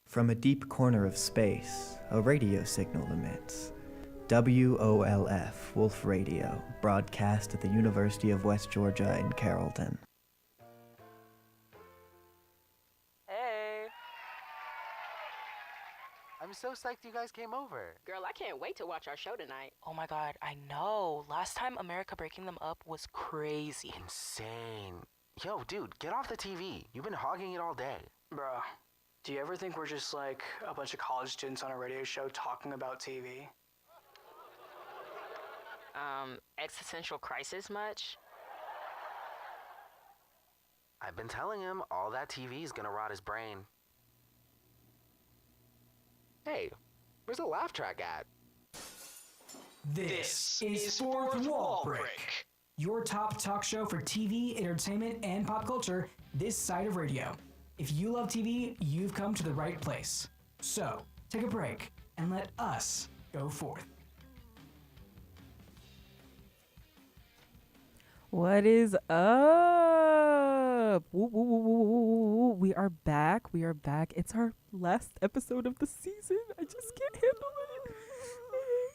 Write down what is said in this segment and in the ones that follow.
From a deep corner of space, a radio signal emits. WOLF, Wolf Radio, broadcast at the University of West Georgia in Carrollton. Hey. I'm so psyched you guys came over. Girl, I can't wait to watch our show tonight. Oh my god, I know. Last time America Breaking Them Up was crazy. Insane. Yo, dude, get off the TV. You've been hogging it all day. Bruh, do you ever think we're just like a bunch of college students on a radio show talking about TV? Existential crisis much? I've been telling him all that TV is gonna rot his brain. Hey, where's the laugh track at? This is Fourth Wall Break, your top talk show for TV, entertainment, and pop culture this side of radio. If you love TV, you've come to the right place. So, take a break and let us go forth. What is up? Woo, woo, woo, woo, woo, woo. We are back. We are back. It's our last episode of the season. I just can't handle it.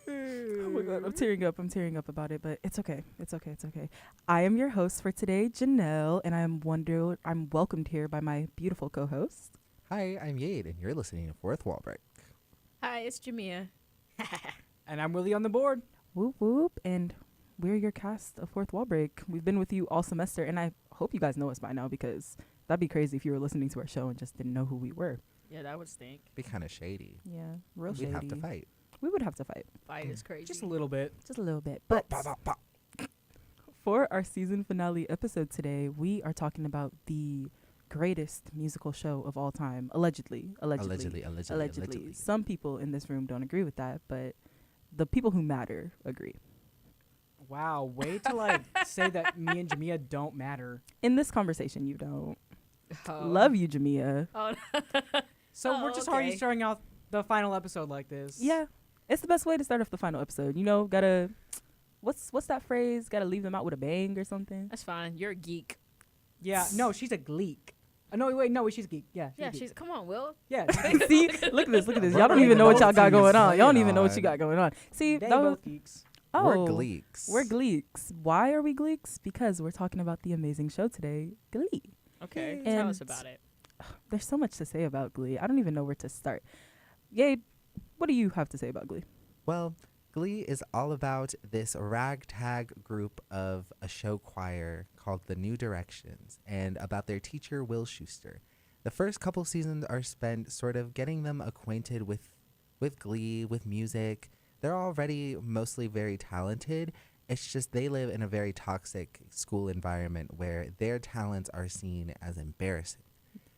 Oh my god, I'm tearing up. I'm tearing up about it, but it's okay. It's okay. It's okay. I am your host for today, Janelle, and I'm welcomed here by my beautiful co-host. Hi, I'm Yade, and you're listening to Fourth Wall Break. Hi, it's Jamia. And I'm Willie on the board. Whoop whoop, and we're your cast of Fourth Wall Break. We've been with you all semester, and I hope you guys know us by now, because that'd be crazy if you were listening to our show and just didn't know who we were. Yeah, that would stink. Be kind of shady. Yeah, real We'd shady. have to fight. We would have to fight. Fight is crazy. Just a little bit. Just a little bit. But for our season finale episode today, we are talking about the greatest musical show of all time. Allegedly. Some people in this room don't agree with that, but the people who matter agree. Wow, wait till I say that me and Jamia don't matter. In this conversation, you don't. Oh. Love you, Jamia. Oh. So we're just already starting out the final episode like this. Yeah. It's the best way to start off the final episode. You know, gotta... What's that phrase? Gotta leave them out with a bang or something? That's fine. You're a geek. Yeah, no, she's a gleek. No, she's a geek. Yeah, She's come on, Will. Yeah. See? Look at this. Y'all don't even know what y'all got going on. Y'all don't even know what you got going on. See, they both geeks. Oh, We're gleeks. We're gleeks. Why are we gleeks? Because we're talking about the amazing show today, Glee. Okay, And tell us about it. There's so much to say about Glee. I don't even know where to start. Gabe, what do you have to say about Glee? Well, Glee is all about this ragtag group of a show choir called the New Directions and about their teacher, Will Schuester. The first couple seasons are spent sort of getting them acquainted with Glee, with music. They're already mostly very talented. It's just they live in a very toxic school environment where their talents are seen as embarrassing.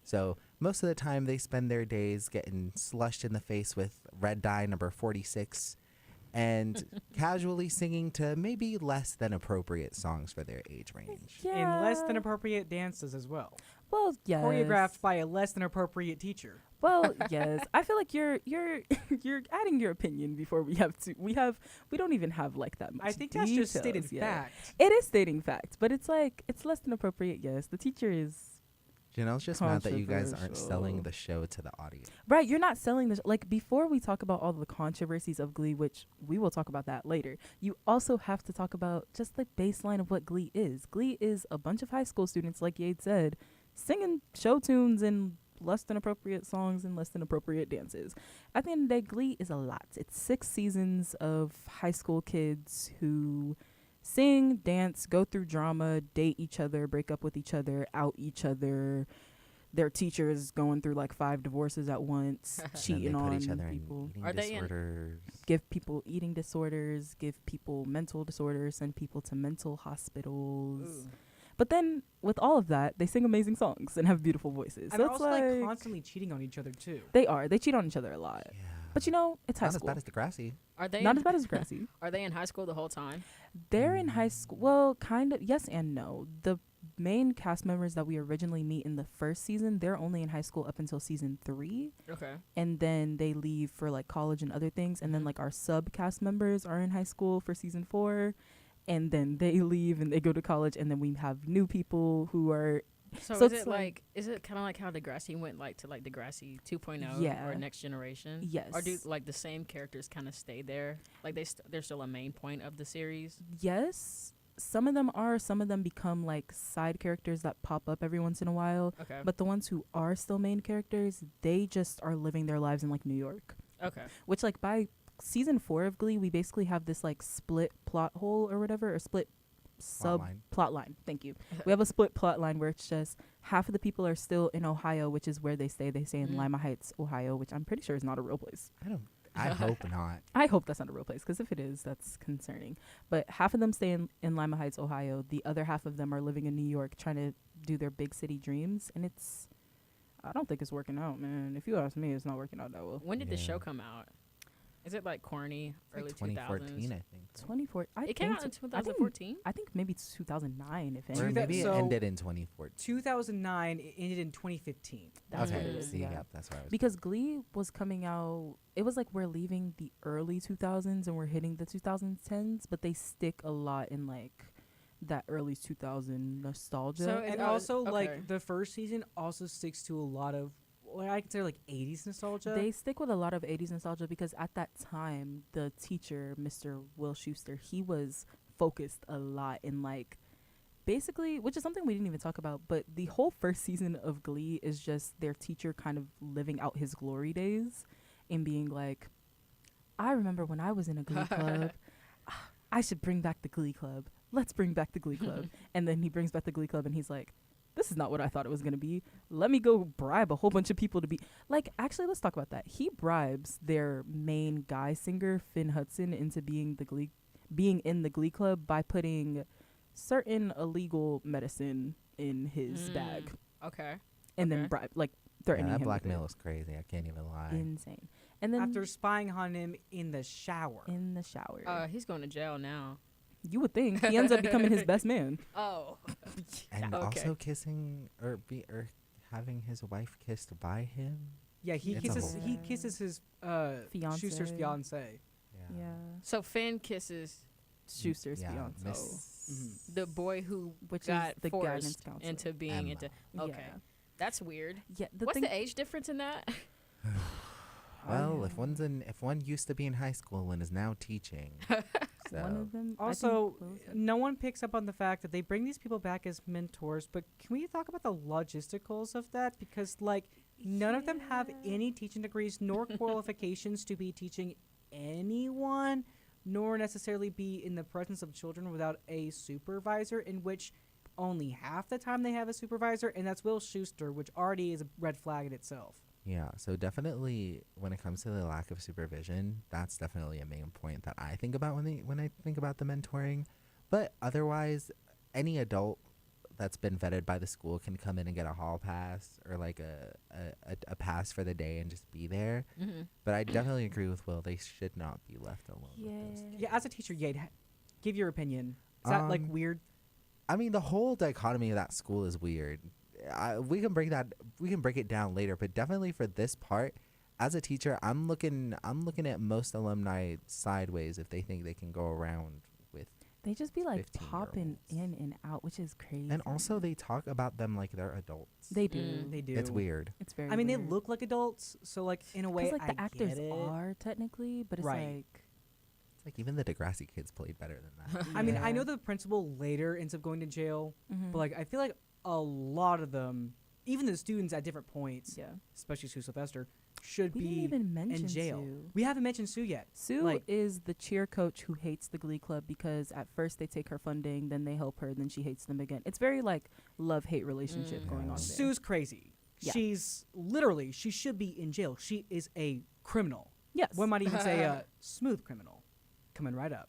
So most of the time they spend their days getting slushed in the face with red dye number 46 and casually singing to maybe less than appropriate songs for their age range. Yeah. And less than appropriate dances as well. Well, yes. Choreographed by a less than appropriate teacher. Well, yes. I feel like you're adding your opinion before we have to. We don't even have like that much. I think that's just stated yet. fact. It is stating fact, but it's like it's less than appropriate. Yes, the teacher is. Janelle's just mad that you guys aren't Controversial. selling the show to the audience. Right, you're not selling this. Like, before we talk about all the controversies of Glee, which we will talk about that later, you also have to talk about just the baseline of what Glee is. Glee is a bunch of high school students, like Yade said, singing show tunes and less than appropriate songs and less than appropriate dances. At the end of the day, Glee is a lot. It's 6 seasons of high school kids who sing, dance, go through drama, date each other, break up with each other, out each other. Their teachers going through like 5 divorces at once, cheating on people. Are they disorders. Give people eating disorders, give people mental disorders, send people to mental hospitals. Ooh. But then, with all of that, they sing amazing songs and have beautiful voices. And so they're it's also like constantly cheating on each other too. They are. They cheat on each other a lot. Yeah. But you know, it's high Not school. as bad as Degrassi. Are they Not as bad as Grassy. Are they in high school the whole time? They're in high school. Well, kind of. Yes and no. The main cast members that we originally meet in the first season, they're only in high school up until season 3. Okay. And then they leave for like college and other things. And then like our sub cast members are in high school for season 4. And then they leave and they go to college. And then we have new people who are So, So is it's it like is it kind of like how Degrassi went like to like Degrassi 2.0 Yeah. or Next Generation? Yes. Or do like the same characters kind of stay there? Like they're still a main point of the series? Yes, some of them are. Some of them become like side characters that pop up every once in a while. Okay. But the ones who are still main characters, they just are living their lives in like New York. Okay. Which like by season 4 of Glee, we basically have this like split plot hole or whatever, or split sub Plotline. plot line. Thank you. We have a split plot line where it's just half of the people are still in Ohio, which is where they stay. They stay in Mm. Lima Heights, Ohio, which I'm pretty sure is not a real place. I hope not. I hope that's not a real place, because if it is, that's concerning. But half of them stay in Lima Heights, Ohio. The other half of them are living in New York trying to do their big city dreams. And I don't think it's working out, man. If you ask me, it's not working out that well. When did the Yeah. show come out? Is it like corny It's like early 2014, 2000s? I think. right? 24. It came out in 2014. I think maybe it's 2009, if Or anything. maybe it So- ended in 2014. 2009, it ended in 2015. That's okay, what it is, see, yeah. yeah, that's where I was. Because Glee was coming out, it was like we're leaving the early 2000s and we're hitting the 2010s, but they stick a lot in like that early 2000 nostalgia. So And Oh, also, okay. like, the first season also sticks to a lot of what I consider, like, 80s nostalgia. They stick with a lot of 80s nostalgia because at that time, the teacher, Mr. Will Schuster, he was focused a lot in like basically, which is something we didn't even talk about, but the whole first season of Glee is just their teacher kind of living out his glory days and being like, I remember when I was in a Glee club, I should bring back the Glee club. Let's bring back the Glee club. And then he brings back the Glee club and he's like, this is not what I thought it was going to be. Let me go bribe a whole bunch of people to be like, actually, let's talk about that. He bribes their main guy singer, Finn Hudson, into being in the Glee club by putting certain illegal medicine in his bag Okay. and Okay. then threatening that him with blackmail it. is crazy. I can't even lie. Insane. And then After spying on him in the shower. in the shower. He's going to jail now. You would think he ends up becoming his best man. Oh. And Okay. also kissing or having his wife kissed by him. Yeah, he It's a kisses whole- he kisses his Fiancé. Schuster's fiance. Yeah. So Finn kisses Schuster's yeah, fiance, Miss- the boy who which got is the guidance forced counselor. into being Emma. into. Okay. Yeah. That's weird. Yeah. What's thing, the age difference in that? Well, if one used to be in high school and is now teaching, one so of them. I think Also, both of- no one picks up on the fact that they bring these people back as mentors, but can we talk about the logisticals of that? Because, like, none of them have any teaching degrees nor qualifications to be teaching anyone, nor necessarily be in the presence of children without a supervisor, in which only half the time they have a supervisor, and that's Will Schuster, which already is a red flag in itself. yeah. So definitely, when it comes to the lack of supervision, that's definitely a main point that I think about when I think about the mentoring. But otherwise, any adult that's been vetted by the school can come in and get a hall pass or like a pass for the day and just be there. Mm-hmm. But I definitely agree with Will. They should not be left alone with those. Yeah, as a teacher, Yade, give your opinion. Is that, like, weird? I mean, the whole dichotomy of that school is weird. We can break it down later, but definitely for this part, as a teacher, I'm looking at most alumni sideways if they think they can go around with. They just be like 15-year-olds. popping in and out, which is crazy. And also, they talk about them like they're adults. they do. Mm. They do. It's weird. It's very. I mean, they weird. look like adults, so, like, in a way, because like the I actors get it. are technically, but it's Right. like It's like even the Degrassi kids played better than that. I mean, I Yeah. know the principal later ends up going to jail, mhm. but, like, I feel like a lot of them, even the students at different points, yeah. especially Sue Sylvester, should We didn't be even mention in jail. Sue. We haven't mentioned Sue yet. Sue like- is the cheer coach who hates the Glee Club because at first they take her funding, then they help her, then she hates them again. It's very like love-hate relationship Mm. going on there. Sue's crazy. Yeah. She should be in jail. She is a criminal. yes. One might even say a smooth criminal. Coming right up.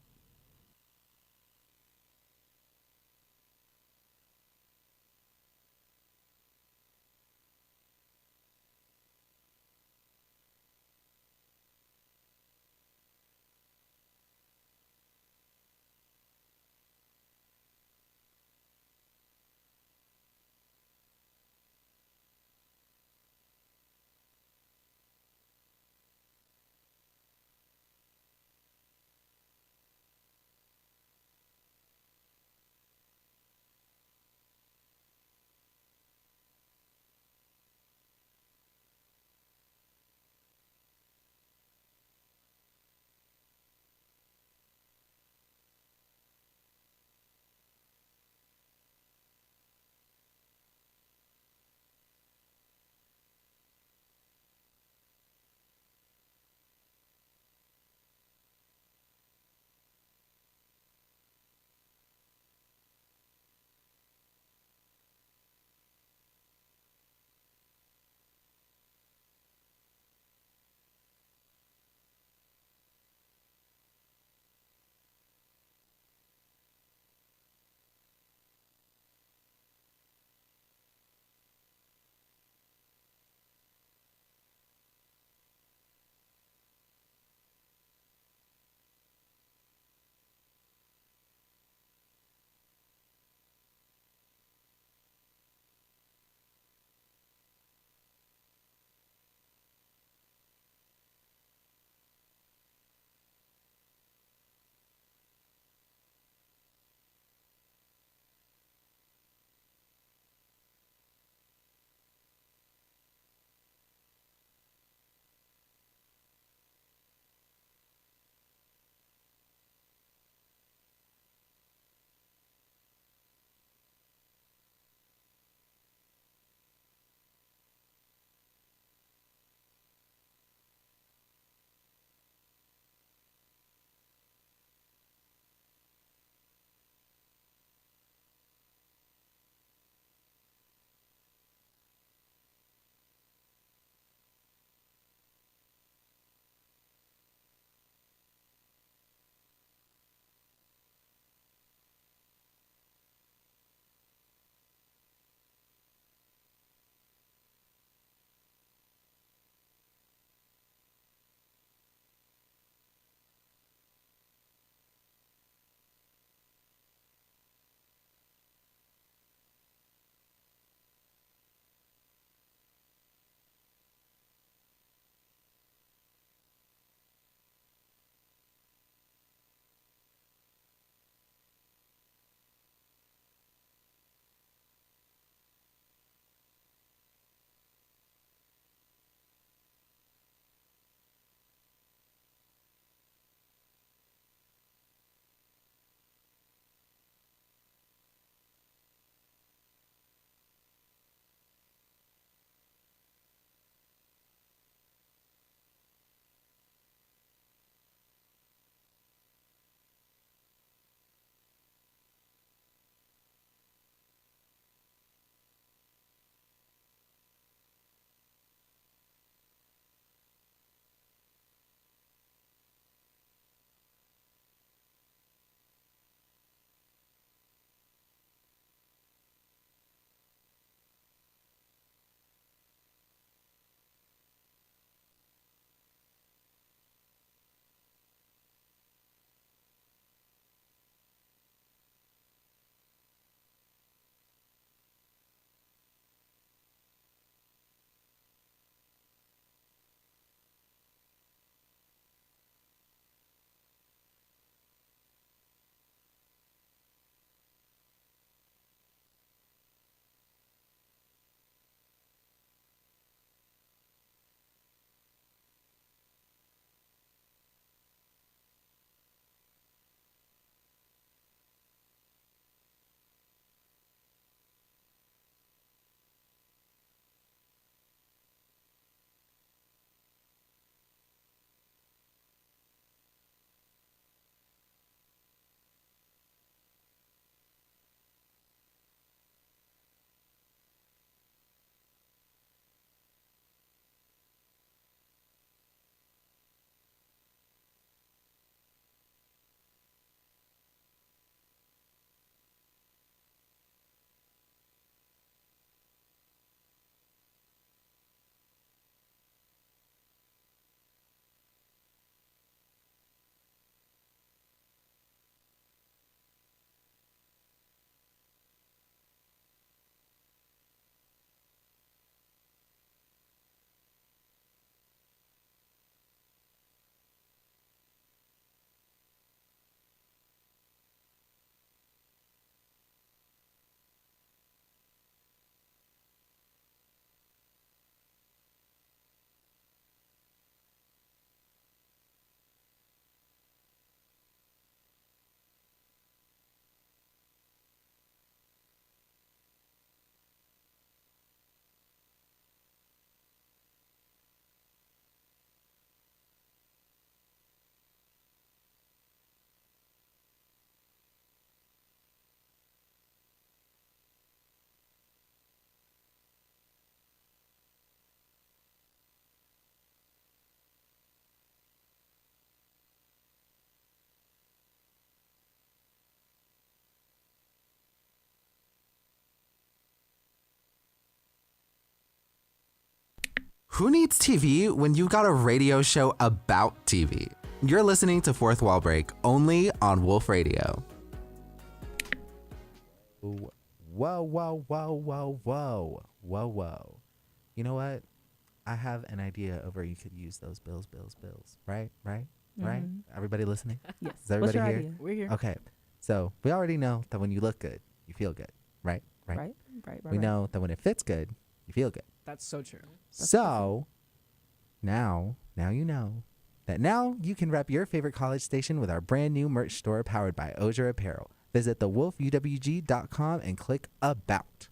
Who needs TV when you've got a radio show about TV? You're listening to Fourth Wall Break, only on Wolf Radio. Whoa, whoa, whoa, whoa, whoa, whoa, whoa. You know what? I have an idea of where you could use those bills. Right? Right? Everybody listening? Yes. Is everybody What's your here? idea? We're here. Okay. So we already know that when you look good, you feel good. Right? Right. We know that when it fits good, you feel good. That's so true. So now you know that now you can rep your favorite college station with our brand new merch store powered by Oja Apparel. Visit thewolfuwg.com and click About.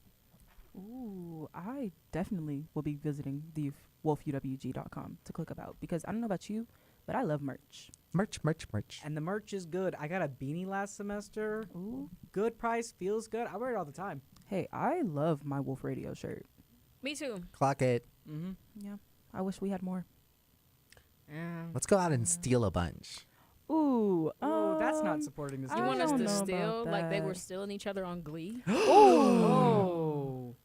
Ooh, I definitely will be visiting the wolfuwg.com to click About because I don't know about you, but I love merch. Merch. And the merch is good. I got a beanie last semester. Ooh. Good price, feels good. I wear it all the time. Hey, I love my Wolf Radio shirt. Me too. Clock it. Mm-hmm. Yeah, I wish we had more. Let's go out and steal a bunch. Ooh, That's not supporting this. You want us don't to know about steal like they were that. stealing each other on Glee? Oh.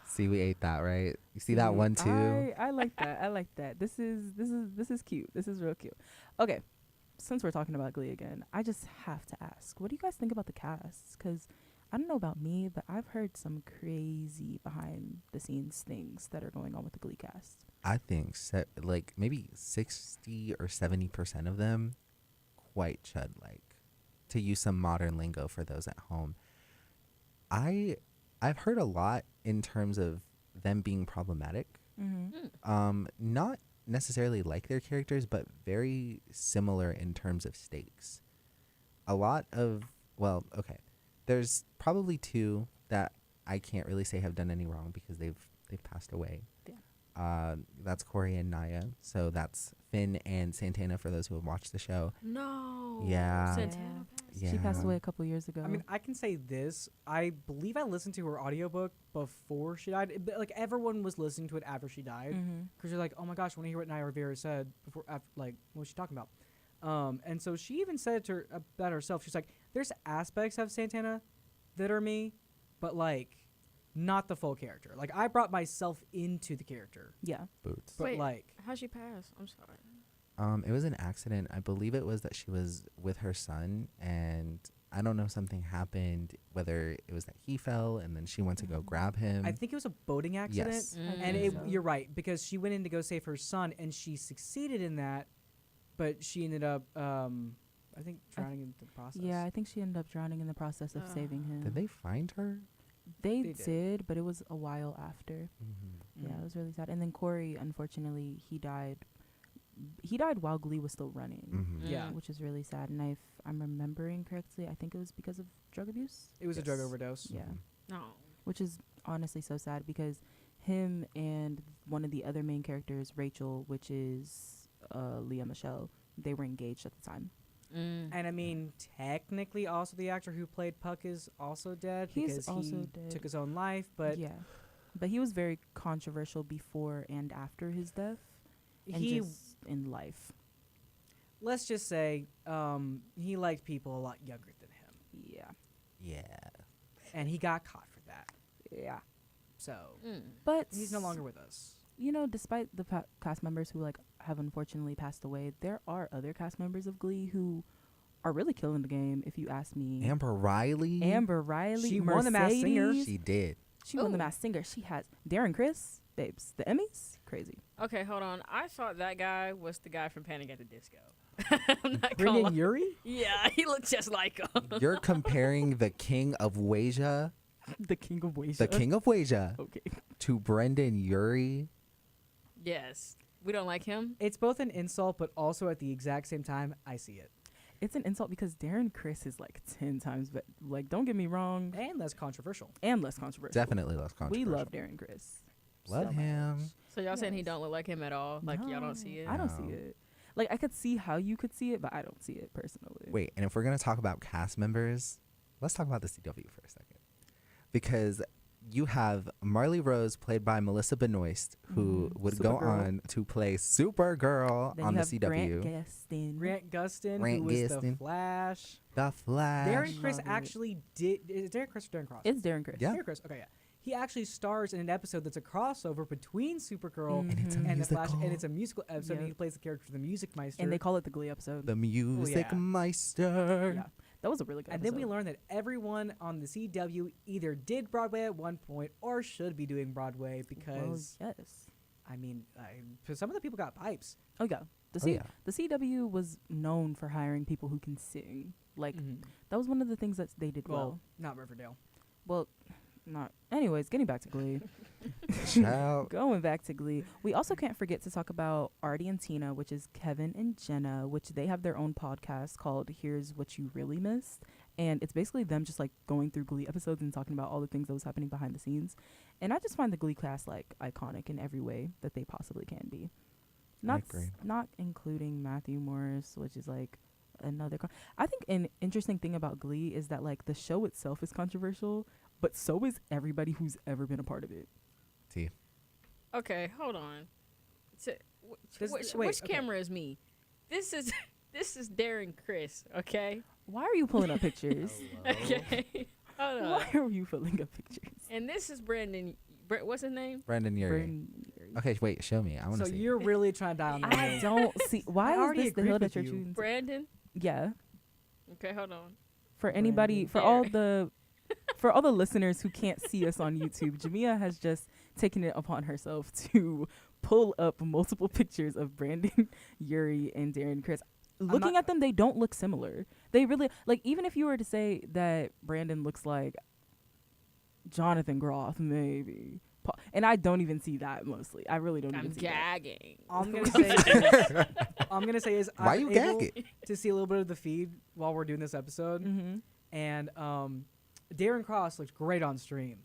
See, we ate that, right? You see that one too? I like that. I like that. This is cute. This is real cute. Okay, since we're talking about Glee again, I just have to ask, what do you guys think about the cast? Because I don't know about me, but I've heard some crazy behind the scenes things that are going on with the Glee cast. I think like maybe 60 or 70% of them quite chud-like, to use some modern lingo for those at home. I've heard a lot in terms of them being problematic. Not necessarily like their characters, but very similar in terms of stakes. A lot of, well, okay, there's probably two that I can't really say have done any wrong because they've passed away. Yeah. That's Corey and Naya. So that's Finn and Santana for those who have watched the show. No. Yeah. Santana passed? Yeah. She passed away a couple years ago. I mean, I can say this. I believe I listened to her audiobook before she died. But, like, everyone was listening to it after she died. Because you're like, oh my gosh, I want to hear what Naya Rivera said before, after, like, what was she talking about? And so she even said to her, about herself, she's like, there's aspects of Santana that are me, but, like, not the full character. Like, I brought myself into the character. yeah. Boots. But, Wait, like, how'd she pass? I'm sorry. It was an accident. I believe it was that she was with her son, and I don't know, something happened, whether it was that he fell and then she went to go grab him. I think it was a boating accident. Yes. And you're right, because she went in to go save her son, and she succeeded in that, but she ended up, I think, drowning in the process. Yeah, I think she ended up drowning in the process of saving him. Did they find her? They They did. did, but it was a while after. Yeah, it was really sad. And then Corey, unfortunately, he died. He died while Glee was still running. Yeah. Which is really sad. And if I'm remembering correctly, I think it was because of drug abuse. It was a drug Yes. overdose. Yeah. No. Which is honestly so sad because him and one of the other main characters, Rachel, which is Leah Michelle, they were engaged at the time. And I mean, technically, also the actor who played Puck is also dead He's because also he dead. took his own life. But yeah. But he was very controversial before and after his death. And he, just in life. let's just say, he liked people a lot younger than him, Yeah. Yeah. and he got caught for that. Yeah. So But he's no longer with us. you know, despite the cast members who like have unfortunately passed away, there are other cast members of Glee who are really killing the game. If you ask me, Amber Riley. Amber Riley, She won the Masked Singer. Mercedes, She did. She won the Ooh. Masked Singer. She has Darren Criss, babes, the Emmys, crazy. Okay, hold on. I thought that guy was the guy from Panic at the Disco. I'm not gonna Brendan lie. Urie? Yeah, he looked just like him. You're comparing the king of Wasia, The King of Wasia. the king of Wasia, Okay. to Brendan Urie. Yes. We don't like him. It's both an insult, but also at the exact same time, I see it. It's an insult because Darren Criss is like 10 times, but like, don't get me wrong, And less controversial. and less controversial. Definitely less controversial. We love Darren Criss. Love so him. much. So y'all saying he Yes. don't look like him at all? Like y'all don't see it? I don't see No. it. Like, I could see how you could see it, but I don't see it personally. Wait, and if we're going to talk about cast members, let's talk about the CW for a second. Because you have Marley Rose, played by Melissa Benoist, who would go Supergirl. on to play Supergirl Then on you the have Grant CW. Gustin. Grant Gustin, Grant who was Gustin. the Flash. The Flash. Darren Criss Love it. actually did. Is it Darren Criss or Darren Cross? It's Darren Criss. Yeah. Darren Criss. Okay, yeah. he actually stars in an episode that's a crossover between Supergirl And it's a and the Flash, musical. and it's a musical episode. Yep. And he plays the character, the Music Meister. And they call it the Glee episode. The Music yeah. Meister. Yeah, that was a really good and episode. then we learned that everyone on the CW either did Broadway at one point or should be doing Broadway because, Well, yes. I mean, some of the people got pipes. Oh, yeah. Yeah. The CW was known for hiring people who can sing. Like, Mhm. that was one of the things that they did Well, well. not Riverdale. Well, not. Anyways, getting back to Glee. Child. Going back to Glee. We also can't forget to talk about Artie and Tina, which is Kevin and Jenna, which they have their own podcast called Here's What You Really Missed. And it's basically them just like going through Glee episodes and talking about all the things that was happening behind the scenes. And I just find the Glee cast like iconic in every way that they possibly can be. Not agree. not including Matthew Morris, which is like another. I think an interesting thing about Glee is that like the show itself is controversial, but so is everybody who's ever been a part of it. T. Okay, hold on. So, This- which wait, okay. camera is me? This is this is Darren Chris. Okay. Why are you pulling up pictures? Okay. Hold on. Why are you pulling up pictures? And this is Brandon. What's his name? Brandon Urie. Brandon Urie. Okay, wait. Show me. I want So to see. you're really trying to die on the I hill. don't see why I is already this the agreed hill with that you're you. choosing. Brandon. Yeah, Okay, hold on. for anybody, for all the, for all the listeners who can't see us on YouTube, Jamia has just taken it upon herself to pull up multiple pictures of Brandon Urie and Darren Chris. Looking at them, they don't look similar. They really like. Even if you were to say that Brandon looks like Jonathan Groff, maybe. And I don't even see that mostly. I really don't I'm even see that. gagging. I'm gonna say. I'm gonna say is Why I'm you able gagging? to see a little bit of the feed while we're doing this episode, Mm-hmm. and Darren Cross looks great on stream.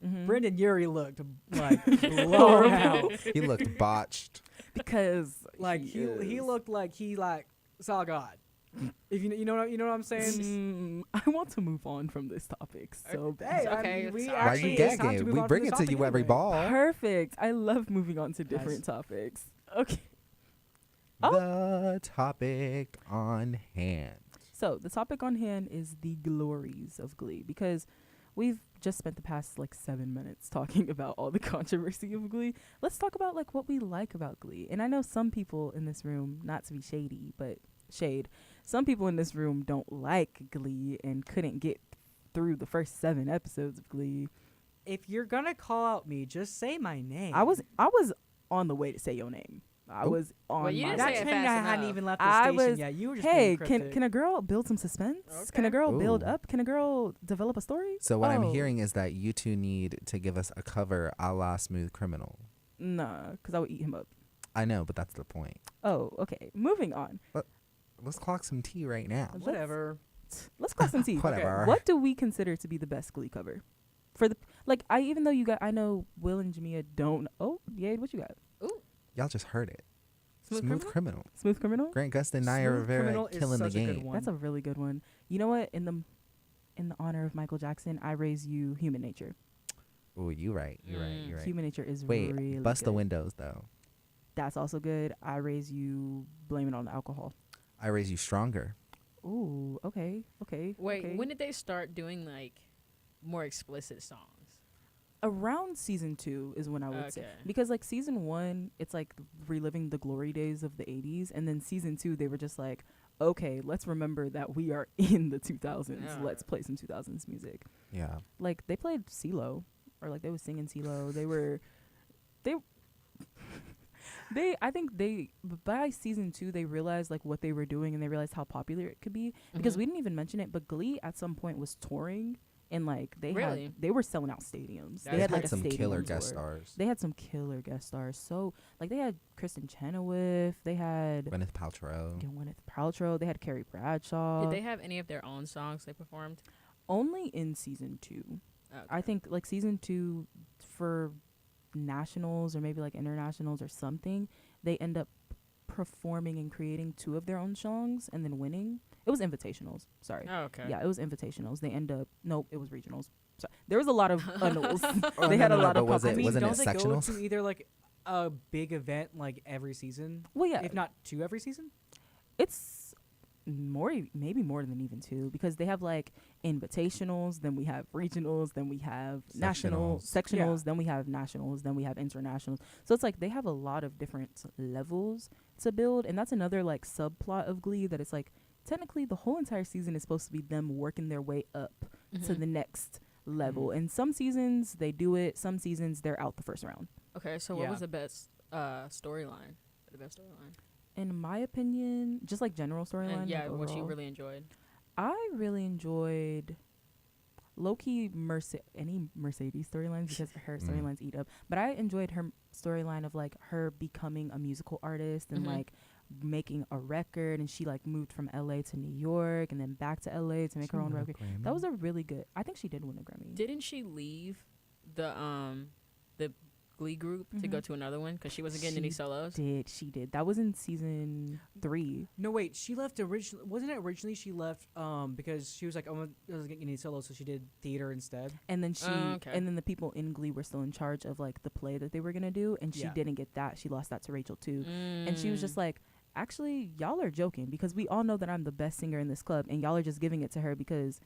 Mm-hmm. Brendan Urie looked like blown out. He looked botched. Because Like he looked like he like saw God. If you know what I'm saying. I want to move on from this topic so Hey, bad. I Okay, mean, we sorry. Why are actually you it's time to gagging? move We on from bring this it to topic you every anyway. ball. Perfect. I love moving on to Nice. different topics. Okay. The topic on hand. So the topic on hand is the glories of Glee, because we've just spent the past like 7 minutes talking about all the controversy of Glee. Let's talk about like what we like about Glee. And I know some people in this room, not to be shady, but shade, some people in this room don't like Glee and couldn't get through the first 7 episodes of Glee. If you're gonna call out me, just say my name. I was on the way to say your name. I Oh. was on Well, you my didn't Not say it pretending I fast hadn't enough. even left the I station was- yet. You were just Hey, being can cryptic. a girl build some suspense? Can a Okay. girl build Ooh. up? Can a girl develop a story? So what I'm Oh. hearing is that you two need to give us a cover a la Smooth Criminal. Nah, because I would eat him up. I know, but that's the point. Oh, okay. Moving on. Let's clock some tea right now. Whatever. Let's cross some T's. Whatever. What do we consider to be the best Glee cover? For the even though you got, I know Will and Jamia don't. Oh, Yade, what you got? Y'all just heard it. Smooth Criminal. Smooth Criminal. Grant Gustin, Naya Smooth Rivera Criminal is killing the such a good game. one. That's a really good one. You know what? In the honor of Michael Jackson, I raise you Human Nature. Oh, you right. You're right. You're right. Human Nature is Wait, really bust the good. windows though. That's also good. I raise you Blame It on the Alcohol. I raise you stronger. Ooh, okay. Wait, okay. when did they start doing like more explicit songs? Around season 2 is when I would say, Okay. because like season 1 it's like reliving the glory days of the 80s, and then season 2 they were just like, okay, let's remember that we are in the 2000s. Yeah. Let's play some 2000s music. Yeah. Like they played CeeLo, or like they was singing CeeLo. I think by season 2 they realized like what they were doing, and they realized how popular it could be, because Mhm. we didn't even mention it, but Glee at some point was touring, and like they Really? were selling out stadiums. They They They had had like a some stadium killer tour. guest stars. They had some killer guest stars. So like they had Kristen Chenoweth, they had Gwyneth Paltrow. Gwyneth Paltrow, they had Carrie Bradshaw. Did they have any of their own songs they performed? Only in season 2. I think like season 2 for nationals or maybe like internationals or something, they end up performing and creating 2 of their own songs and then winning. It was invitationals. Sorry. Oh, okay. Yeah, it was invitationals. They end up it was regionals. So there was a lot of unnals. Oh, they no, had no, a no, lot but of was pop- it- I mean, wasn't don't it they go sectionals? to either like a big event like every season? Well, yeah. If not 2 every season? It's maybe more than even 2, because they have like invitationals, then we have regionals, then we have national sectionals, then we have nationals, then we have internationals. So it's like they have a lot of different levels to build, and that's another like subplot of Glee, that it's like technically the whole entire season is supposed to be them working their way up to the next level. And some seasons they do it, some seasons they're out the first round. Okay, so what was the best storyline? The best storyline? In my opinion, just like general storyline. Yeah, like what you overall, really enjoyed. I really enjoyed low-key any Mercedes storylines, because her storylines eat up. But I enjoyed her storyline of like her becoming a musical artist and like making a record, and she like moved from LA to New York and then back to LA to make her own record. That was a really good. I think she did win a Grammy. Didn't she leave the Glee group to go to another one because she wasn't getting any solos? She did. That was in season 3. No, wait. She left originally. Wasn't it originally she left because she was like, I wasn't getting any solos, so she did theater instead. And then and then the people in Glee were still in charge of like the play that they were gonna do, and she didn't get that. She lost that to Rachel too, and she was just like, actually, y'all are joking, because we all know that I'm the best singer in this club, and y'all are just giving it to her because,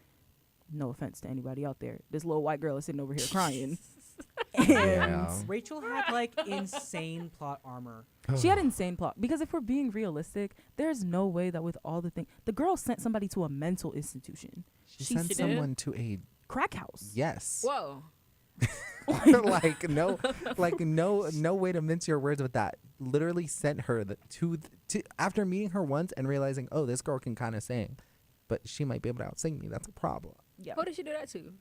no offense to anybody out there, this little white girl is sitting over here crying. And Rachel had like insane plot armor. She had insane plot, because if we're being realistic, there's no way that with all the things, the girl sent somebody to a mental institution. She sent someone to a crack house. Yes. Whoa. no way to mince your words with that. Literally sent her to after meeting her once and realizing, oh, this girl can kind of sing, but she might be able to outsing me. That's a problem. Yeah. Who did she do that to?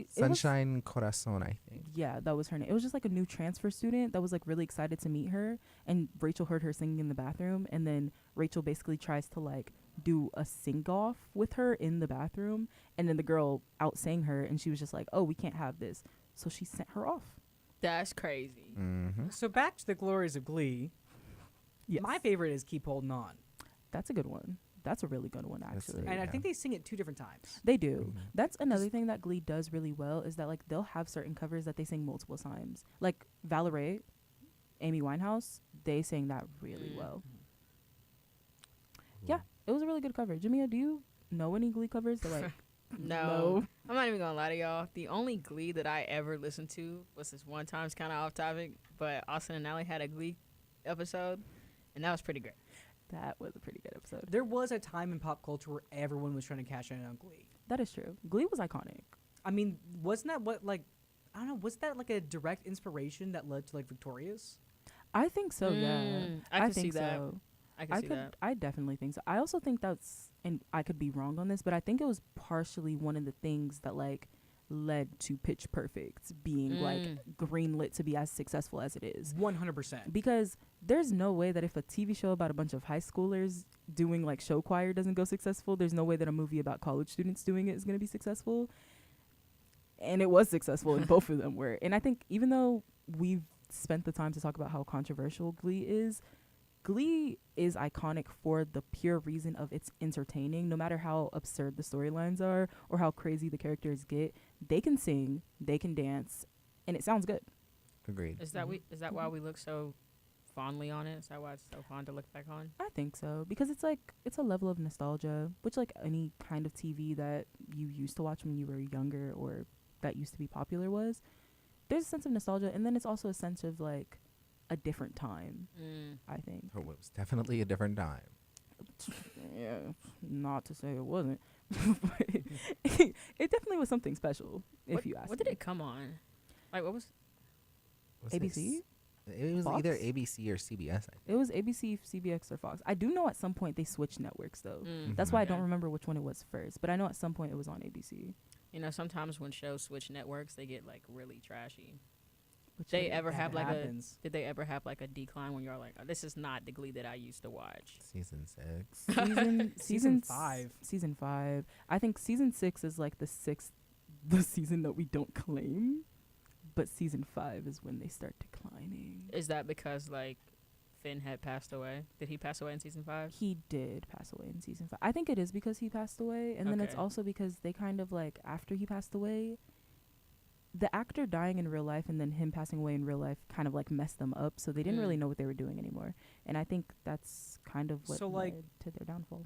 Sunshine Corazon, I think. Yeah, that was her name. It was just like a new transfer student that was like really excited to meet her, and Rachel heard her singing in the bathroom, and then Rachel basically tries to like do a sing-off with her in the bathroom, and then the girl outsang her, and she was just like, oh, we can't have this. So she sent her off. That's crazy. So back to the glories of Glee. Yes. My favorite is Keep Holding On. That's a good one. That's a really good one, actually. And I think they sing it 2 different times. They do. That's another thing that Glee does really well, is that like they'll have certain covers that they sing multiple times. Like Valerie, Amy Winehouse, they sang that really well. Yeah, it was a really good cover. Jamia, do you know any Glee covers that like? No. I'm not even gonna lie to y'all. The only Glee that I ever listened to was this one time. It's kind of off topic, but Austin and Allie had a Glee episode, and that was pretty great. That was a pretty good episode. There was a time in pop culture where everyone was trying to cash in on Glee. That is true. Glee was iconic. I mean, wasn't that what, like, I don't know, was that like a direct inspiration that led to like Victorious? I think so, yeah. I think see that. so. I can see that. I definitely think so. I also think that's, and I could be wrong on this, but I think it was partially one of the things that like led to Pitch Perfect being like greenlit to be as successful as it is. 100%. Because there's no way that if a TV show about a bunch of high schoolers doing like show choir doesn't go successful, there's no way that a movie about college students doing it is going to be successful. And it was successful, and both of them were. And I think even though we've spent the time to talk about how controversial Glee is iconic for the pure reason of it's entertaining. No matter how absurd the storylines are or how crazy the characters get, they can sing, they can dance, and it sounds good. Agreed. Is that why we look so fondly on it? Is that why it's so fun to look back on? I think so, because it's like it's a level of nostalgia, which like any kind of TV that you used to watch when you were younger or that used to be popular was. There's a sense of nostalgia, and then it's also a sense of like a different time. I think. Oh, it was definitely a different time. Yeah, not to say it wasn't. But it definitely was something special, if you ask What me. did it come on? Like, what was... ABC? It was Fox? either ABC or CBS. I think. It was ABC, CBS, or Fox. I do know at some point they switched networks, though. That's why I don't remember which one it was first. But I know at some point it was on ABC. You know, sometimes when shows switch networks, they get, like, really trashy. Which Did they ever have like a decline when you're like, oh, this is not the Glee that I used to watch? Season 6. Season 5. Season 5. I think season 6 is like the season that we don't claim, but season 5 is when they start declining. Is that because like Finn had passed away? Did he pass away in season 5? He did pass away in season 5. I think it is because he passed away, and then it's also because they kind of like after he passed away, the actor dying in real life and then him passing away in real life kind of like messed them up, so they didn't really know what they were doing anymore. And I think that's kind of what led to their downfall.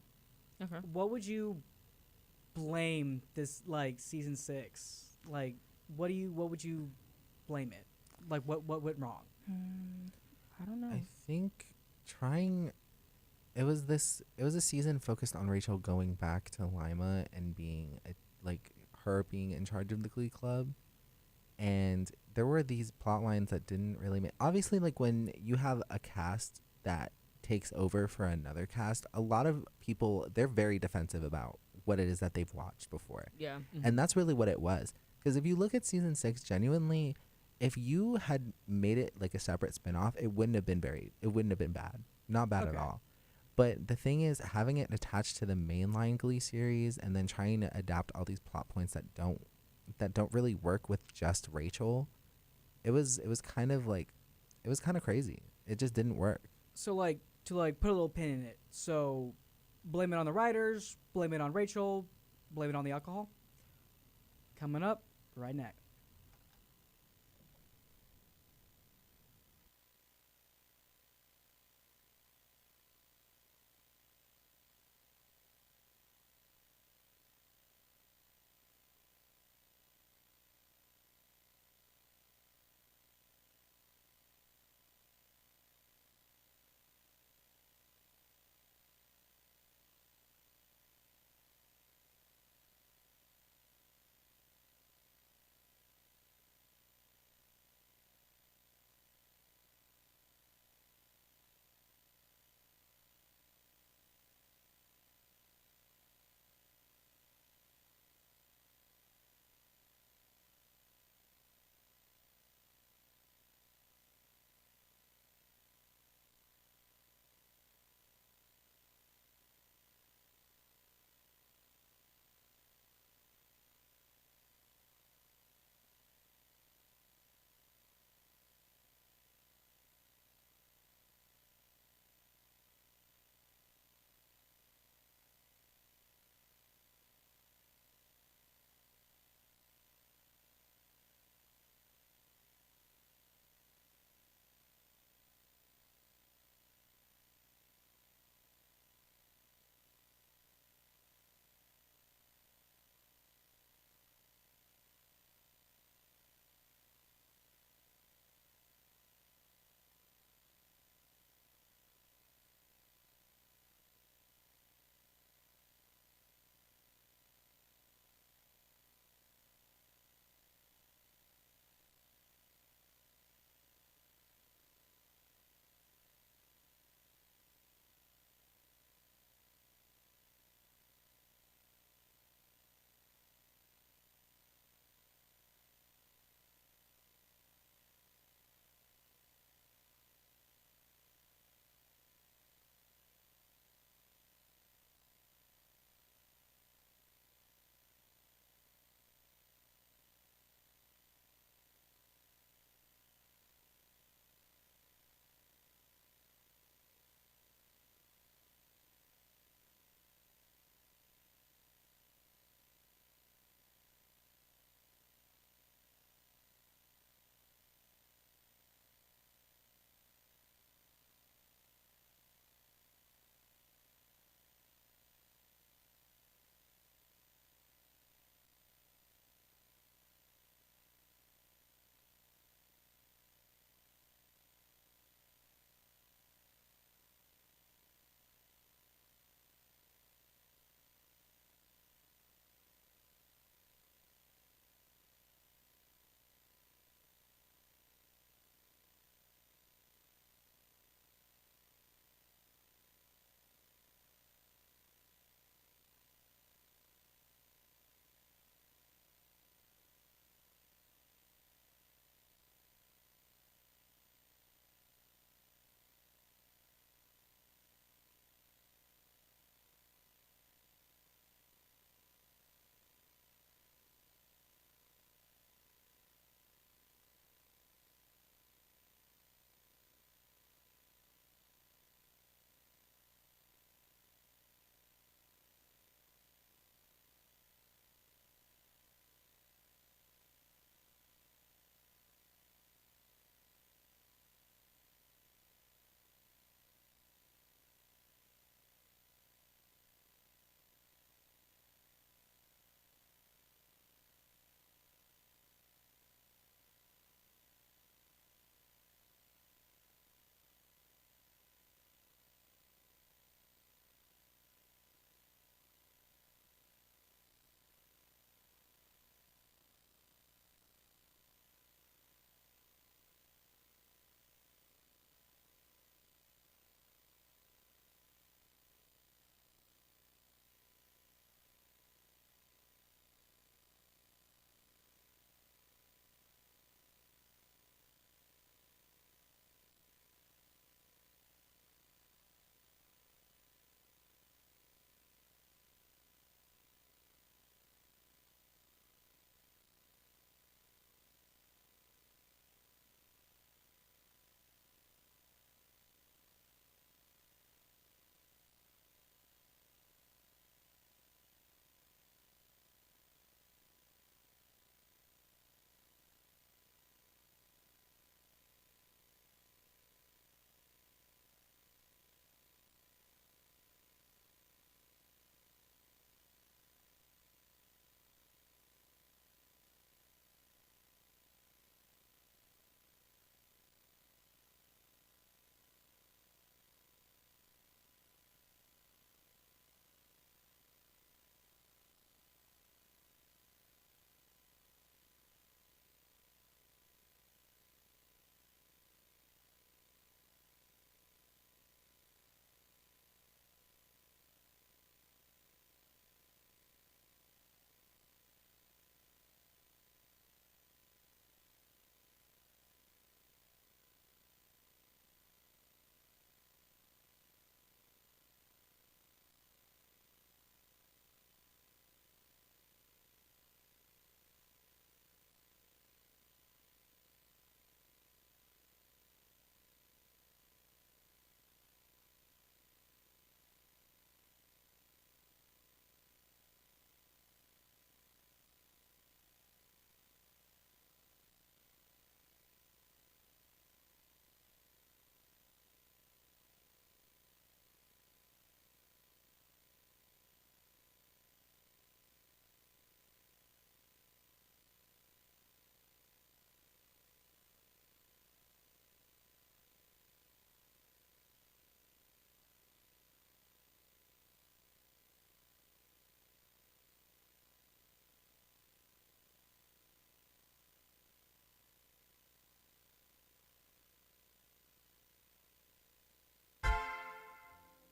Okay. what would you blame this like season 6? Like, what would you blame it? Like, what went wrong? I don't know. I think trying it was a season focused on Rachel going back to Lima and being like her being in charge of the Glee Club, and there were these plot lines that didn't really make obviously, like when you have a cast that takes over for another cast, a lot of people, they're very defensive about what it is that they've watched before. Yeah. And that's really what it was. Because if you look at season 6, genuinely, if you had made it like a separate spin-off, it wouldn't have been bad. Not bad at all. But the thing is, having it attached to the mainline Glee series and then trying to adapt all these plot points that don't really work with just Rachel, it was kind of crazy. It just didn't work. So like to like put a little pin in it. So blame it on the writers, blame it on Rachel, blame it on the alcohol. Coming up right next.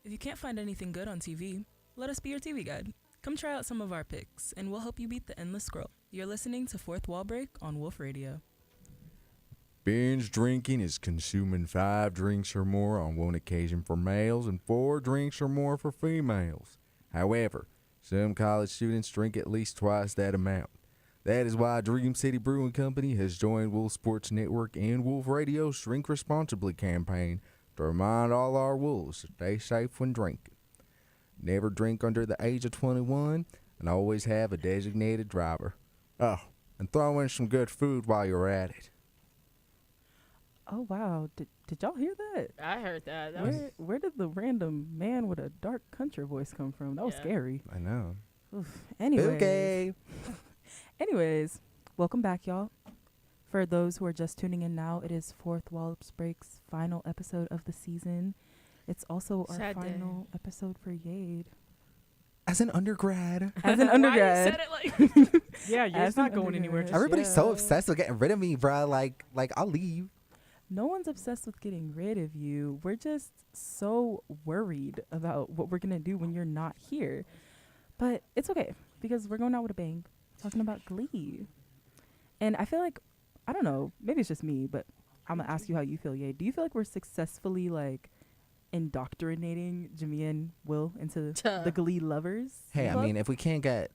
If you can't find anything good on TV, let us be your TV guide. Come try out some of our picks, and we'll help you beat the endless scroll. You're listening to Fourth Wall Break on Wolf Radio. Binge drinking is consuming 5 drinks or more on one occasion for males and 4 drinks or more for females. However, some college students drink at least twice that amount. That is why Dream City Brewing Company has joined Wolf Sports Network and Wolf Radio's Drink Responsibly campaign to remind all our wolves to stay safe when drinking. Never drink under the age of 21 and always have a designated driver. Oh, and throw in some good food while you're at it. Oh, wow. Did y'all hear that? I heard that. That was Where did the random man with a dark country voice come from? That was scary. I know. Oof. Anyways. Okay. Anyways, welcome back, y'all. For those who are just tuning in now, it is Fourth Wall Break's final episode of the season. It's also our Sad day. final episode for Yade. As an undergrad. As an undergrad. Why you said it like Yeah, you're As not an going anywhere. undergrad. Just Everybody's so Yeah. obsessed with getting rid of me, bruh. Like I'll leave. No one's obsessed with getting rid of you. We're just so worried about what we're going to do when you're not here. But it's okay because we're going out with a bang, talking about Glee. And I feel like, I don't know, maybe it's just me, but I'm going to ask you how you feel, Ye. Do you feel like we're successfully, like, indoctrinating Jimmy and Will into the Glee lovers? Hey, I club? mean, if we can't get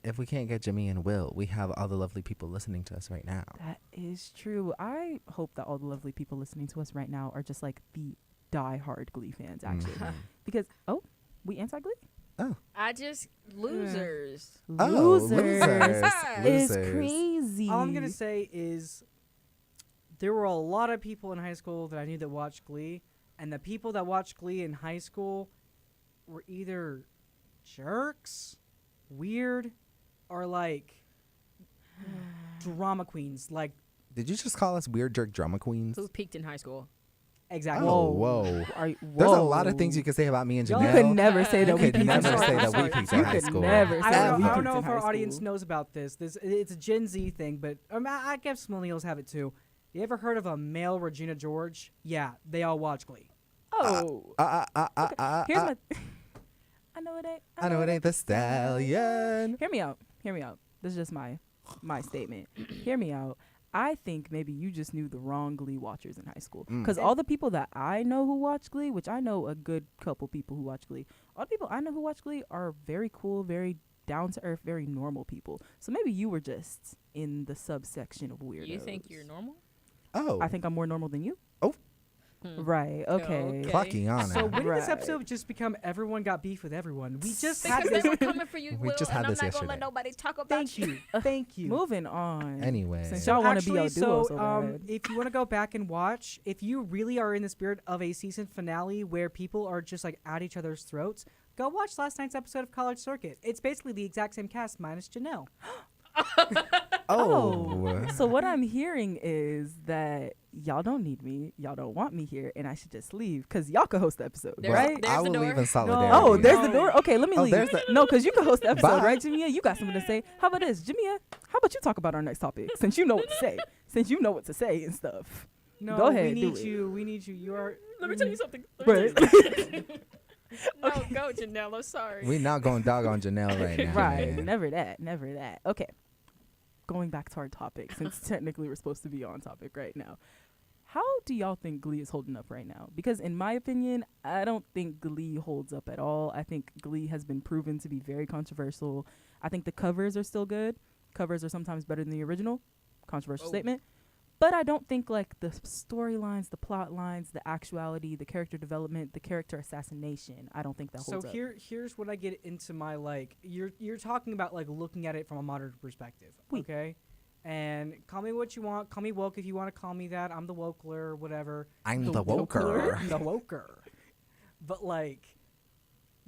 Jimmy and Will, we have all the lovely people listening to us right now. That is true. I hope that all the lovely people listening to us right now are just like the die-hard Glee fans, actually. Because, we anti-Glee? I just losers. Oh, Losers is Losers. crazy. All I'm gonna say is there were a lot of people in high school that I knew that watched Glee, and the people that watched Glee in high school were either jerks, weird, or like drama queens. Like Did you just call us weird jerk drama queens? Who peaked in high school? exactly. Oh, whoa. Are, There's a lot of things you could say about me and Y'all- You Janelle. could never say that You we could peaked never in say high that we school. peaked in You high could school. never I say don't, we know, I don't peaked know in if our high audience school. knows about this. It's a Gen Z thing, but I guess millennials have it too. You ever heard of a male Regina George? Yeah, they all watch Glee. Oh. Here's my... I know it ain't. I know it ain't the stallion. Hear me out. Hear me out. This is just my statement. Hear me out. I think maybe you just knew the wrong Glee watchers in high school. Because all the people that I know who watch Glee, which I know a good couple people who watch Glee, all the people I know who watch Glee are very cool, very down to earth, very normal people. So maybe you were just in the subsection of weirdos. You think you're normal? Oh. I think I'm more normal than you. Oh. Right. Okay. Clucky on So it. when did this Right. episode just become everyone got beef with everyone? We just Because had they this. were coming for you, We Will, just had and I'm this not gonna yesterday. let nobody talk about Thank you. Thank you. Moving on. Anyway. Since So y'all want to be actually, outdo us so over that. if you want to go back and watch, if you really are in the spirit of a season finale where people are just like at each other's throats, go watch last night's episode of College Circuit. It's basically the exact same cast minus Janelle. Oh. So what I'm hearing is that y'all don't need me, y'all don't want me here, and I should just leave because y'all could host the episode, There's- right? there's I the will door. leave in solidarity. Oh, there's the No. door. Okay, let me Oh, leave. there's the- No, because you can host the episode, Bye. right, Jamia? You got something to say. How about this, Jamia? How about you talk about our next topic since you know what to say, since you know what to say and stuff. No, Go ahead, we do need it. you. We need you. You are. Let me tell you something. Right. No, go, Janelle. I'm sorry. We're not going dog on Janelle right now. Right. man. Never that. Never that. Okay. Going back to our topic, since technically we're supposed to be on topic right now. How do y'all think Glee is holding up right now? Because in my opinion, I don't think Glee holds up at all. I think Glee has been proven to be very controversial. I think the covers are still good. Covers are sometimes better than the original. Controversial statement. But I don't think like the storylines, the plot lines, the actuality, the character development, the character assassination, I don't think that holds So up. here's what I get into my like. You're talking about like looking at it from a modern perspective, Oui. okay? And call me what you want. Call me woke if you want to call me that. I'm the wokeler, whatever. I'm the woker. woker. The woker. But like,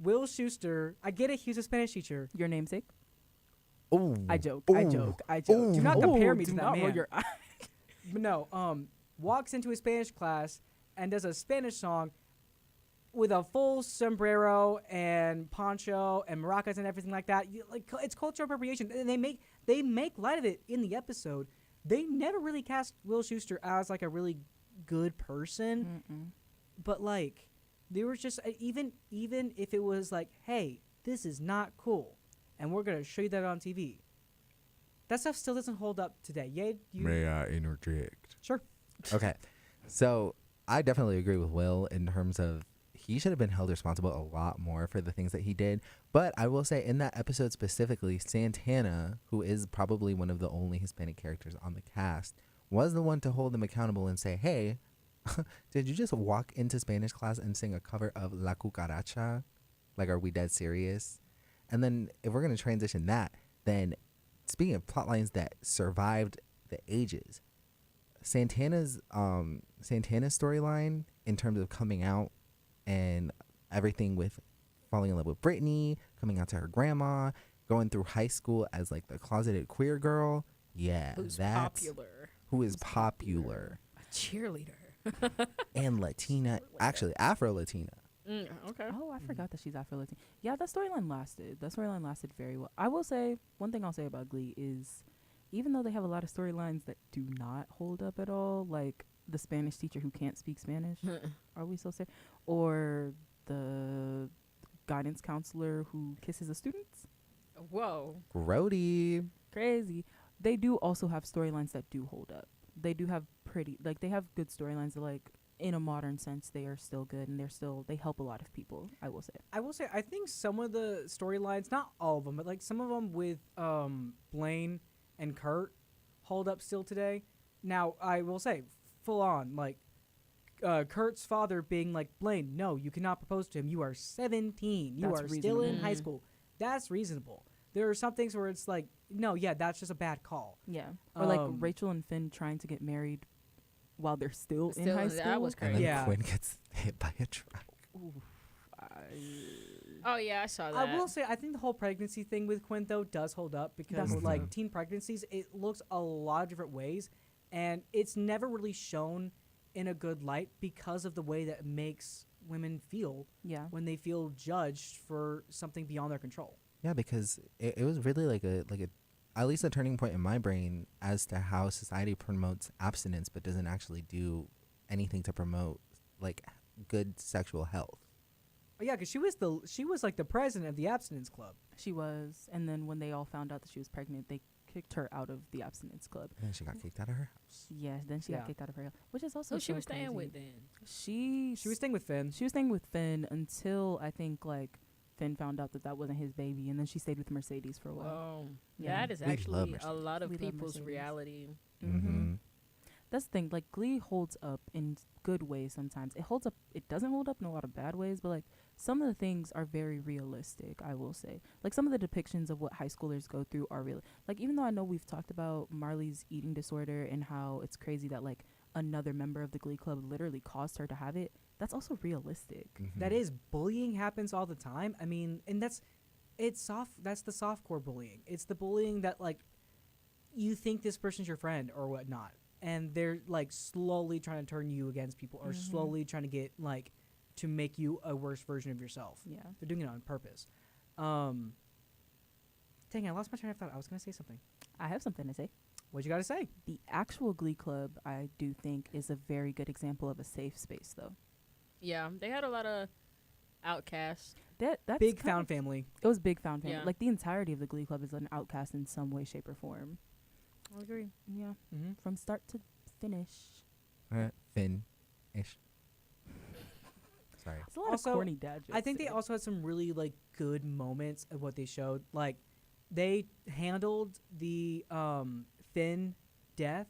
Will Schuster, I get it. He was a Spanish teacher. Your namesake? Ooh. I joke. Ooh. I joke. I joke. Ooh. Do not compare me do to that not roll man. your eye. But no, walks into a Spanish class and does a Spanish song with a full sombrero and poncho and maracas and everything like that. It's cultural appropriation, and they make light of it in the episode. They never really cast Will Schuster as like a really good person, but like They were just even if it was like, hey, this is not cool, and we're gonna show you that on TV. That stuff still doesn't hold up today. Yeah, May I interject? Sure. Okay, so I definitely agree with Will in terms of he should have been held responsible a lot more for the things that he did. But I will say in that episode specifically, Santana, who is probably one of the only Hispanic characters on the cast, was the one to hold them accountable and say, hey, did you just walk into Spanish class and sing a cover of La Cucaracha? Like, are we dead serious? And then if we're going to transition that, then speaking of plot lines that survived the ages, Santana's storyline in terms of coming out and everything with falling in love with Brittany, coming out to her grandma, going through high school as like the closeted queer girl. Yeah, Who's that's popular. who is popular. A cheerleader. And Latina, actually Afro-Latina. Okay. Oh, I forgot that she's Afro-Latina. Yeah, that storyline lasted. That storyline lasted very well. I will say, one thing I'll say about Glee is, even though they have a lot of storylines that do not hold up at all, like the Spanish teacher who can't speak Spanish, are we so sad? Or the guidance counselor who kisses the students. Whoa. Grody. Crazy. They do also have storylines that do hold up. They do have they have good storylines that, like, in a modern sense, they are still good, and they help a lot of people, I will say. I think some of the storylines, not all of them, but like some of them with Blaine and Kurt hold up still today. Now, I will say, full on, like, Kurt's father being like, Blaine, no, you cannot propose to him. You are 17. You are still in high school. That's reasonable. There are some things where it's like, no, yeah, that's just a bad call. Yeah. Or like Rachel and Finn trying to get married while they're still in high school. That was crazy. And then Quinn gets hit by a truck. Oh, yeah, I saw that. I will say, I think the whole pregnancy thing with Quinn, though, does hold up because, like, teen pregnancies, it looks a lot of different ways, and it's never really shown in a good light because of the way that it makes women feel when they feel judged for something beyond their control. Yeah, because it was really like a at least a turning point in my brain as to how society promotes abstinence but doesn't actually do anything to promote like good sexual health. Oh, yeah, because she was like the president of the abstinence club. She was, and then when they all found out that she was pregnant, they kicked her out of the abstinence club. And then she got kicked out of her house. Yes, then she got kicked out of her house, which is also Who she so was staying crazy. with then? She was staying with Finn. She was staying with Finn until I think like Finn found out that wasn't his baby, and then she stayed with Mercedes for a while. Oh, that is actually a lot of people's Mercedes. reality. Mm-hmm. That's the thing. Like, Glee holds up in good ways sometimes. It holds up. It doesn't hold up in a lot of bad ways, but like some of the things are very realistic, I will say. Like, some of the depictions of what high schoolers go through are real. Like, even though I know we've talked about Marley's eating disorder and how it's crazy that like another member of the Glee club literally caused her to have it, that's also realistic. Mm-hmm. That is, bullying happens all the time. I mean, and that's the softcore bullying. It's the bullying that, like, you think this person's your friend or whatnot, and they're like slowly trying to turn you against people or slowly trying to get like to make you a worse version of yourself. Yeah, they're doing it on purpose. Dang, I lost my train of thought. I was gonna say something. I have something to say. What you gotta say? The actual Glee club, I do think, is a very good example of a safe space, though. Yeah, they had a lot of outcasts. That's big found family. It was big found family. Yeah. Like, the entirety of the Glee club is an outcast in some way, shape, or form. I agree. Yeah, Mm-hmm. from start to finish. Finn-ish. Sorry. It's a lot of corny dad jokes. I think they also had some really like good moments of what they showed. Like, they handled the Finn death.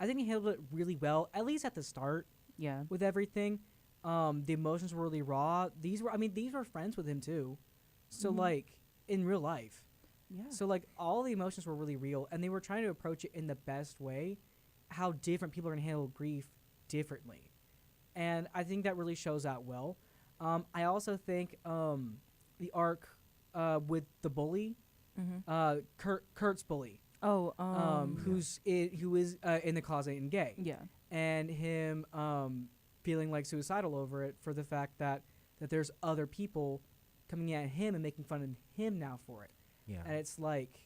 I think they handled it really well, at least at the start. Yeah. With everything, the emotions were really raw. These were friends with him too, so like in real life. Yeah. So like all the emotions were really real, and they were trying to approach it in the best way. How different people are gonna handle grief differently, and I think that really shows out well. I also think the arc with the bully, Kurt's bully. Oh, who is in the closet and gay. Yeah. And him feeling like suicidal over it for the fact that there's other people coming at him and making fun of him now for it. Yeah. And it's like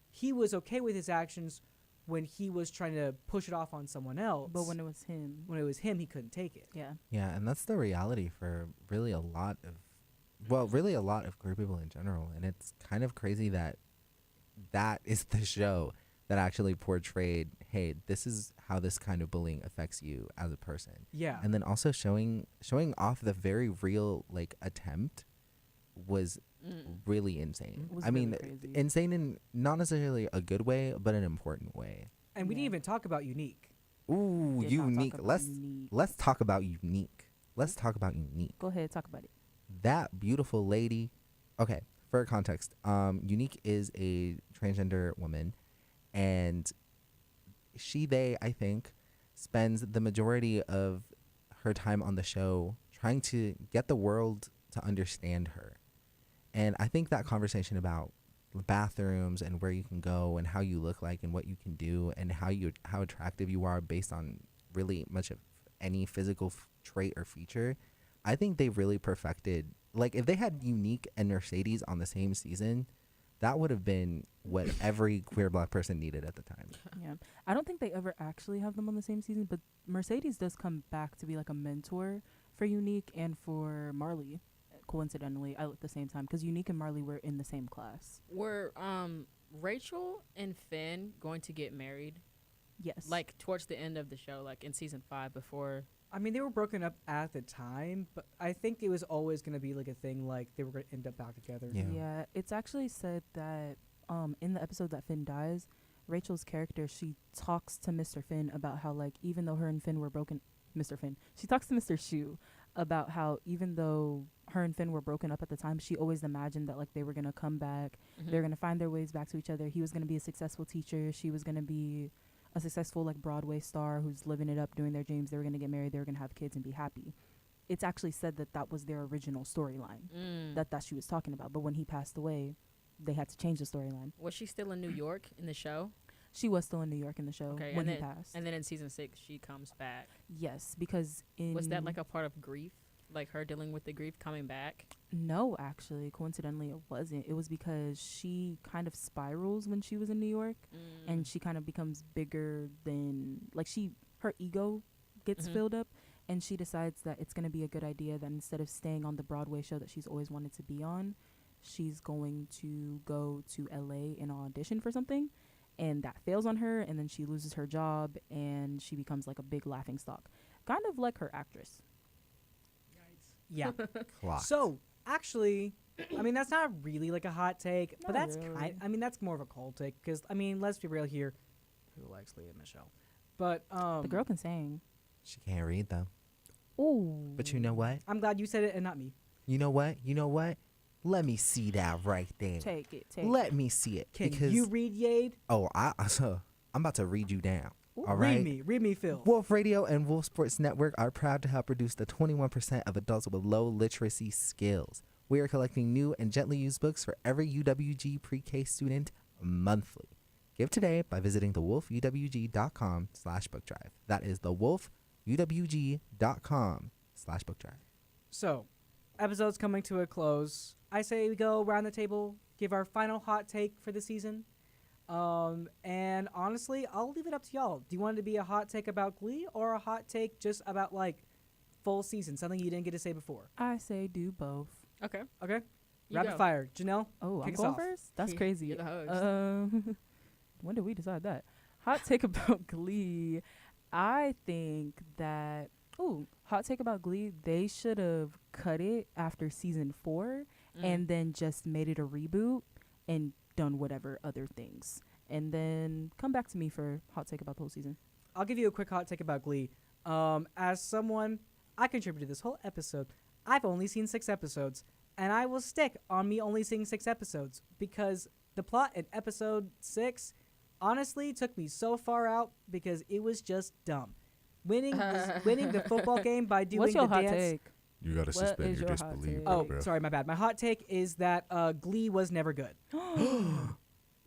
he was okay with his actions when he was trying to push it off on someone else. But when it was him, he couldn't take it. Yeah. Yeah, and that's the reality for really a lot of queer people in general. And it's kind of crazy that that is the show that actually portrayed, hey, this is how this kind of bullying affects you as a person. Yeah. And then also showing off the very real like attempt was really insane. Was I mean, really crazy. insane in not necessarily a good way, but an important way. And we didn't even talk about Unique. Ooh, Did not talk Unique. about Let's Unique. let's talk about Unique. Let's talk about Unique. Go ahead, talk about it. That beautiful lady. Okay, for context, Unique is a transgender woman, and they, I think, spends the majority of her time on the show trying to get the world to understand her. And I think that conversation about bathrooms and where you can go and how you look like and what you can do and how attractive you are based on really much of any physical trait or feature, I think they really perfected. Like, if they had Unique and Mercedes on the same season, that would have been what every queer black person needed at the time. Yeah. I don't think they ever actually have them on the same season, but Mercedes does come back to be like a mentor for Unique and for Marley, coincidentally, at the same time, because Unique and Marley were in the same class. Were Rachel and Finn going to get married? Yes. Like towards the end of the show, like in season 5 before. I mean, they were broken up at the time, but I think it was always going to be like a thing, like they were going to end up back together. Yeah. It's actually said that in the episode that Finn dies, Rachel's character, she talks to Mr. Finn about how, like, even though her and Finn were broken, she talks to Mr. Shu about how even though her and Finn were broken up at the time, she always imagined that, like, they were going to come back. They're going to find their ways back to each other. He was going to be a successful teacher. She was going to be a successful, like, Broadway star who's living it up, doing their dreams. They were going to get married. They were going to have kids and be happy. It's actually said that that was their original storyline that she was talking about. But when he passed away, they had to change the storyline. Was she still in New York in the show? She was still in New York in the show when he passed. And then in season 6, she comes back. Yes, because was that like a part of grief? Like her dealing with the grief coming back? No, actually, coincidentally, it wasn't. It was because she kind of spirals when she was in New York, and she kind of becomes bigger than, like, her ego gets filled up, and she decides that it's going to be a good idea that instead of staying on the Broadway show that she's always wanted to be on, she's going to go to LA and audition for something, and that fails on her, and then she loses her job, and she becomes like a big laughingstock, kind of like her actress. Yeah. Clocked. So, actually, I mean, that's not really like a hot take, but Not that's really. that's more of a cold take, because, I mean, let's be real here. Who likes Leah Michelle? But, The girl can sing. She can't read though. Ooh. But you know what? I'm glad you said it and not me. You know what? Let me see that right there. Take it. Let me see it. Can because you read Yade? Oh, I'm about to read you down. All right. Read me, Phil. Wolf Radio and Wolf Sports Network are proud to help reduce the 21% of adults with low literacy skills. We are collecting new and gently used books for every UWG pre-K student monthly. Give today by visiting thewolfuwg.com/bookdrive. That is thewolfuwg.com/bookdrive. So, episode's coming to a close. I say we go around the table, give our final hot take for the season. And honestly, I'll leave it up to y'all. Do you want it to be a hot take about Glee or a hot take just about, like, full season, something you didn't get to say before? I say do both. Okay. Okay. You Rapid go. fire. Janelle, Oh, kick I'm us going off. first? That's crazy. You're the host. When did we decide that? Hot take about Glee. I think that, hot take about Glee, they should have cut it after season 4 and then just made it a reboot and done whatever other things. And then come back to me for hot take about the whole season. I'll give you a quick hot take about Glee. As someone, I contributed this whole episode. I've only seen 6 episodes, and I will stick on me only seeing 6 episodes because the plot in episode 6 honestly took me so far out because it was just dumb. Winning the football game by doing What's your the hot dance. take? You gotta What suspend is your your hot disbelief. take? Oh, bro. sorry, my bad. My hot take is that Glee was never good,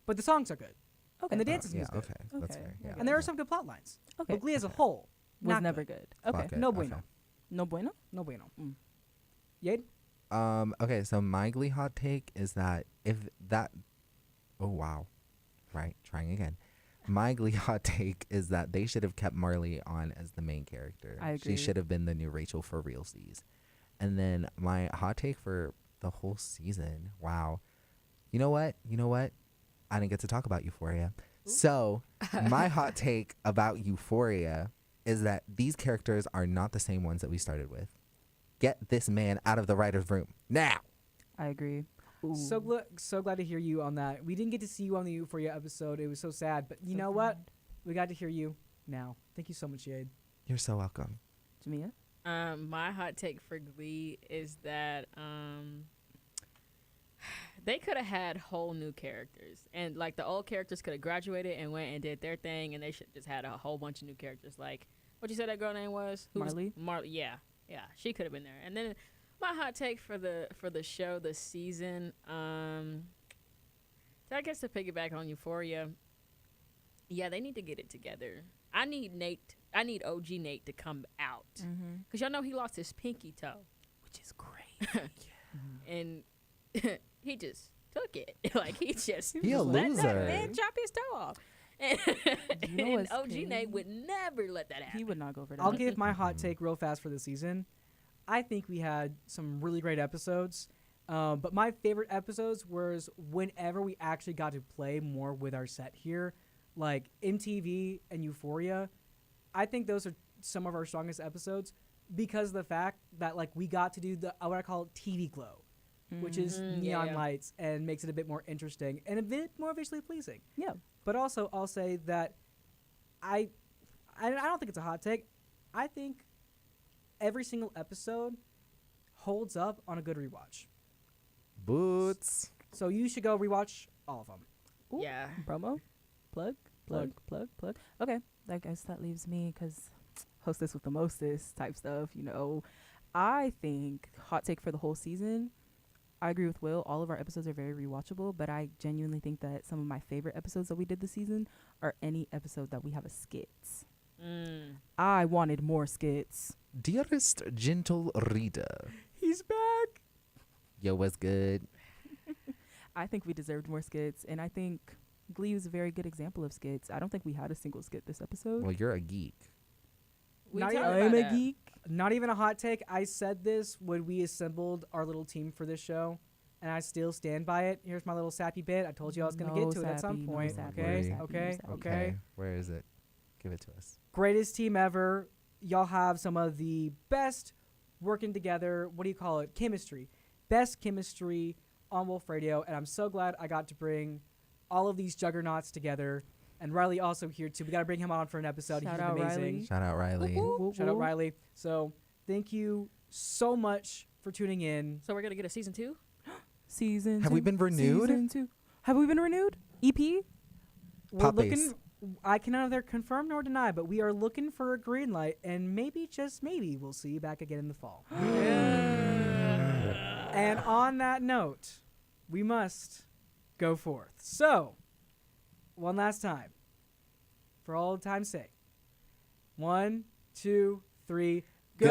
but the songs are good, and the dancing yeah, is good, okay. That's Okay. fair. Yeah. and there are some good plot lines. Okay. But Glee as a whole Was not never good. Okay. Clock it. No Okay. bueno. No bueno? No bueno. Mm. Yade? Okay, so my Glee hot take is that oh wow. Right, trying again. My Glee hot take is that they should have kept Marley on as the main character. I agree. She should have been the new Rachel for realsies. And then my hot take for the whole season. Wow. You know what? I didn't get to talk about Euphoria. So my hot take about Euphoria is that these characters are not the same ones that we started with. Get this man out of the writer's room now. I agree. So glad to hear you on that. We didn't get to see you on the Euphoria episode. It was so sad. But you know what? We got to hear you now. Thank you so much, Jade. You're so welcome. Jamia? My hot take for Glee is that they could have had whole new characters, and like the old characters could have graduated and went and did their thing, and they should just had a whole bunch of new characters. Like what you said that girl name was? Marley. Marley. Yeah, she could have been there. And then my hot take for the show, the season. So I guess to piggyback on Euphoria, yeah, they need to get it together. I need OG Nate to come out because y'all know he lost his pinky toe, Which is great. and he just took it. Like he just He a let loser. that man chop his toe off. And, You know and what's OG crazy? Nate would never let that happen. He would not go for that. I'll give my hot take real fast for the season. I think we had some really great episodes. But my favorite episodes was whenever we actually got to play more with our set here. Like MTV and Euphoria. I think those are some of our strongest episodes because of the fact that like we got to do the what I call TV glow, which is neon lights and makes it a bit more interesting and a bit more visually pleasing. Yeah. But also I'll say that I don't think it's a hot take. I think every single episode holds up on a good rewatch. Boots. So you should go rewatch all of them. Ooh, Yeah. Promo? Plug? Okay. I guess that leaves me because hostess with the mostest type stuff, you know. I think hot take for the whole season. I agree with Will. All of our episodes are very rewatchable, but I genuinely think that some of my favorite episodes that we did this season are any episode that we have a skits. I wanted more skits. Dearest gentle reader. He's back. Yo, what's good? I think we deserved more skits, and I think Glee was a very good example of skits. I don't think we had a single skit this episode. Well, you're a geek. We Not talked even- about I'm a that. geek. Not even a hot take. I said this when we assembled our little team for this show, and I still stand by it. Here's my little sappy bit. I told you I was going to No get to it at some sappy, no point. sappy, Okay, no sappy, okay, no sappy. okay. Where is it? Give it to us. Greatest team ever. Y'all have some of the best working together. What do you call it? Chemistry. Best chemistry on Wolf Radio, and I'm so glad I got to bring all of these juggernauts together. And Riley also here too. We got to bring him on for an episode. Shout He's out amazing. Riley. Shout out Riley. Shout out Riley. So thank you so much for tuning in. So we're gonna get a season 2. Season Have two, we been renewed? Season 2. Have we been renewed? EP? We're Pop looking. base. I can neither confirm nor deny, but we are looking for a green light, and maybe just maybe we'll see you back again in the fall. And on that note, we must go forth. So, one last time, for all time's sake. 1, 2, 3, go